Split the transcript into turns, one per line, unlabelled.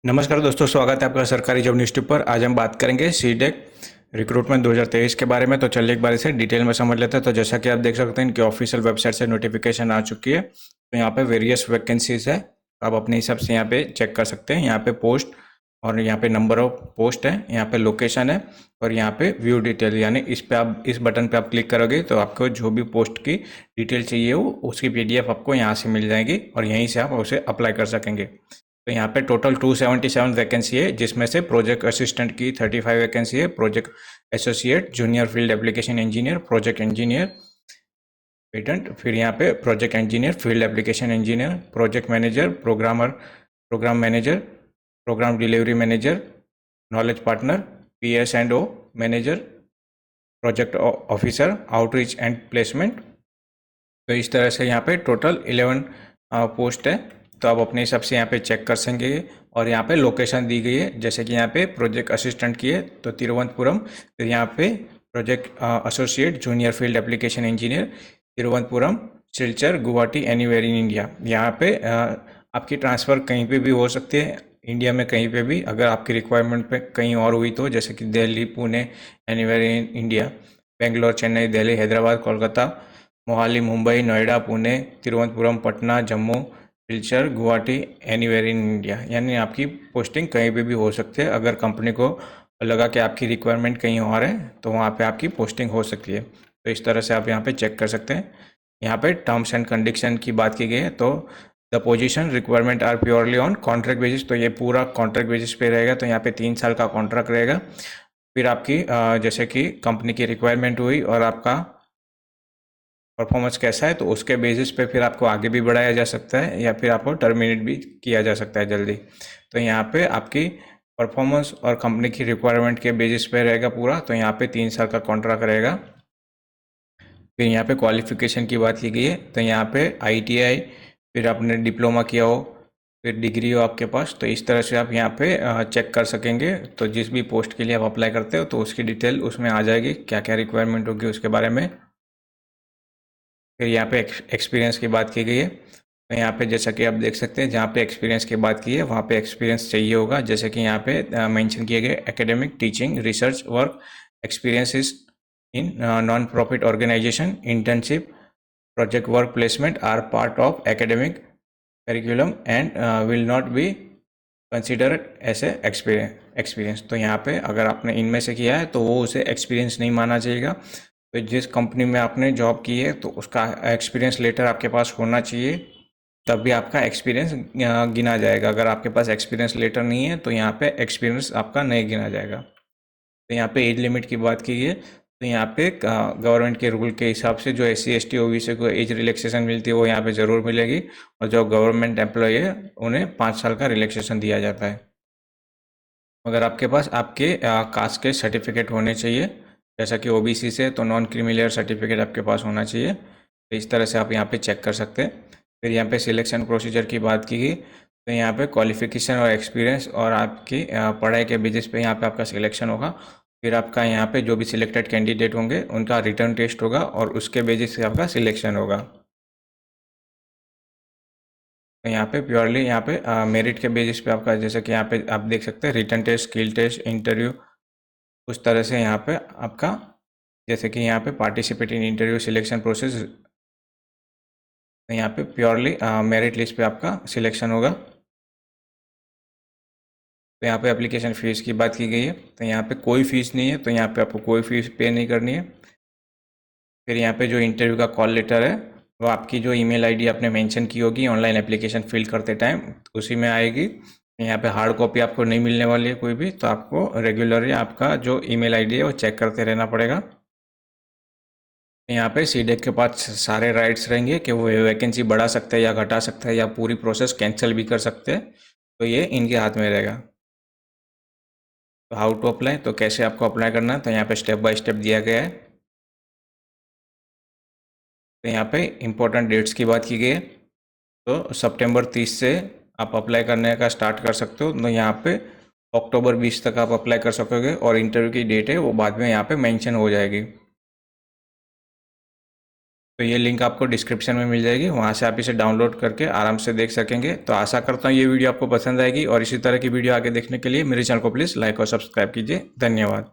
नमस्कार दोस्तों, स्वागत है आपका सरकारी जॉब न्यूज़ ट्यूब पर। आज हम बात करेंगे सीडेक रिक्रूटमेंट 2023 के बारे में। तो चलिए एक बार इसे डिटेल में समझ लेते हैं। तो जैसा कि आप देख सकते हैं, इनकी ऑफिशियल वेबसाइट से नोटिफिकेशन आ चुकी है। तो यहाँ पे वेरियस वैकेंसीज है, आप अपने हिसाब से यहाँ पे चेक कर सकते हैं। यहाँ पे पोस्ट और यहाँ पे नंबर ऑफ पोस्ट है, यहाँ पे लोकेशन है और यहाँ पे व्यू डिटेल, यानी इस पे आप इस बटन पे आप क्लिक करोगे तो आपको जो भी पोस्ट की डिटेल चाहिए हो उसकी PDF आपको यहाँ से मिल जाएगी और यहीं से आप उसे अप्लाई कर सकेंगे। तो यहाँ पे टोटल 277 वैकेंसी है, जिसमें से प्रोजेक्ट असिस्टेंट की 35 वैकेंसी है, project associate, junior field application engineer, project engineer patent, फिर यहाँ पे project engineer, field application engineer, project manager, programmer, program manager, program delivery manager, knowledge partner, PS&O manager, project officer, outreach and placement. तो इस तरह से यहाँ पे total 11 post है। तो आप अपने हिसाब से यहाँ पे चेक कर सकेंगे और यहाँ पे लोकेशन दी गई है। जैसे कि यहाँ पे प्रोजेक्ट असिस्टेंट की है तो तिरुवनंतपुरम, फिर यहाँ पे project associate junior field application engineer Thiruvananthapuram, Silchar, Guwahati, anywhere in India. यहाँ पे आपकी ट्रांसफ़र कहीं पे भी हो सकती है, इंडिया में कहीं पे भी। अगर आपकी रिक्वायरमेंट पे कहीं और हुई तो, जैसे कि Delhi, Pune, anywhere in India, Bangalore, Chennai, Delhi, Hyderabad, Kolkata, Mohali, Mumbai, Noida, Pune, Thiruvananthapuram, Patna, Jammu, Silchar, Guwahati, anywhere in India, यानी आपकी पोस्टिंग कहीं पे भी हो सकती है। अगर कंपनी को लगा कि आपकी रिक्वायरमेंट कहीं और है तो वहाँ पे आपकी पोस्टिंग हो सकती है। तो इस तरह से आप यहाँ पे चेक कर सकते हैं। यहाँ पे टर्म्स एंड कंडीशन की बात की गई है। तो the position requirement are purely on contract basis, तो ये पूरा कॉन्ट्रैक्ट बेसिस पे रहेगा। तो यहाँ पे 3 साल का कॉन्ट्रैक्ट रहेगा। फिर आपकी जैसे कि कंपनी की रिक्वायरमेंट हुई और आपका परफॉर्मेंस कैसा है तो उसके बेसिस पे फिर आपको आगे भी बढ़ाया जा सकता है या फिर आपको टर्मिनेट भी किया जा सकता है जल्दी। तो यहाँ पे आपकी परफॉर्मेंस और कंपनी की रिक्वायरमेंट के बेसिस पे रहेगा पूरा। तो यहाँ पे 3 साल का कॉन्ट्रैक्ट रहेगा। फिर यहाँ पे क्वालिफिकेशन की बात की गई है। तो यहाँ पे ITI, फिर आपने डिप्लोमा किया हो, फिर डिग्री हो आपके पास। तो इस तरह से आप यहाँ पे चेक कर सकेंगे। तो जिस भी पोस्ट के लिए आप अप्लाई करते हो तो उसकी डिटेल उसमें आ जाएगी, क्या क्या रिक्वायरमेंट होगी उसके बारे में। फिर यहाँ पे एक्सपीरियंस की बात की गई है। तो यहाँ पे जैसा कि आप देख सकते हैं, जहाँ पे एक्सपीरियंस की बात की है वहाँ पे एक्सपीरियंस चाहिए होगा। जैसे कि यहाँ पे मेंशन किए गए academic, teaching, research work experiences in non profit organisation, internship, project work placement are part of academic curriculum and will not be considered as a experience. तो यहाँ पे अगर आपने इनमें से किया है तो वो उसे एक्सपीरियंस नहीं माना जाएगा। तो जिस कंपनी में आपने जॉब की है तो उसका एक्सपीरियंस लेटर आपके पास होना चाहिए, तब भी आपका एक्सपीरियंस गिना जाएगा। अगर आपके पास एक्सपीरियंस लेटर नहीं है तो यहाँ पे एक्सपीरियंस आपका नहीं गिना जाएगा। तो यहाँ पे एज लिमिट की बात की है। तो यहाँ पे गवर्नमेंट के रूल के हिसाब से जो SC ST OBC को एज रिलैक्सेशन मिलती है वो यहाँ पे ज़रूर मिलेगी, और जो गवर्नमेंट एम्प्लॉय है उन्हें 5 साल का रिलैक्सेशन दिया जाता है। अगर आपके पास आपके कास्ट के सर्टिफिकेट होने चाहिए, जैसा कि OBC से तो नॉन क्रीमी सर्टिफिकेट आपके पास होना चाहिए। तो इस तरह से आप यहाँ पे चेक कर सकते हैं। फिर यहाँ पे सिलेक्शन प्रोसीजर की बात की गई। तो यहाँ पे क्वालिफिकेशन और एक्सपीरियंस और आपकी पढ़ाई के बेसिस पे यहाँ पे आपका सिलेक्शन होगा। फिर आपका यहाँ पे जो भी सिलेक्टेड कैंडिडेट होंगे उनका रिटर्न टेस्ट होगा और उसके बेसिस से आपका सिलेक्शन होगा। तो यहाँ पे प्योरली यहाँ पे मेरिट के बेसिस पे आपका, जैसे कि यहाँ पे आप देख सकते हैं, written test, skill test, interview, उस तरह से यहाँ पे आपका, जैसे कि यहाँ पे participate in interview selection process. तो यहाँ पे प्योरली मेरिट लिस्ट पे आपका सिलेक्शन होगा। तो यहाँ पे एप्लीकेशन फ़ीस की बात की गई है। तो यहाँ पे कोई फ़ीस नहीं है, तो यहाँ पे आपको कोई फ़ीस पे नहीं करनी है। फिर यहाँ पे जो इंटरव्यू का कॉल लेटर है वो आपकी जो ईमेल आईडी आपने मेंशन की होगी ऑनलाइन एप्लीकेशन फिल करते टाइम, उसी में आएगी। यहाँ पे हार्ड कॉपी आपको नहीं मिलने वाली है कोई भी, तो आपको रेगुलरली आपका जो ईमेल आईडी है वो चेक करते रहना पड़ेगा। यहाँ पे सीडेक के पास सारे राइट्स रहेंगे कि वो वैकेंसी बढ़ा सकते हैं या घटा सकते हैं या पूरी प्रोसेस कैंसिल भी कर सकते हैं। तो ये इनके हाथ में रहेगा। तो हाउ टू अप्लाई, तो कैसे आपको अप्लाई करना है, तो यहाँ पे स्टेप बाय स्टेप दिया गया है। तो यहाँ पे इम्पोर्टेंट डेट्स की बात की गई है। तो सितंबर 30 से आप अप्लाई करने का स्टार्ट कर सकते हो। तो यहाँ पे अक्टूबर 20 तक आप अप्लाई कर सकोगे और इंटरव्यू की डेट है वो बाद में यहाँ पे मेंशन हो जाएगी। तो ये लिंक आपको डिस्क्रिप्शन में मिल जाएगी, वहाँ से आप इसे डाउनलोड करके आराम से देख सकेंगे। तो आशा करता हूँ ये वीडियो आपको पसंद आएगी और इसी तरह की वीडियो आगे देखने के लिए मेरे चैनल को प्लीज़ लाइक और सब्सक्राइब कीजिए। धन्यवाद।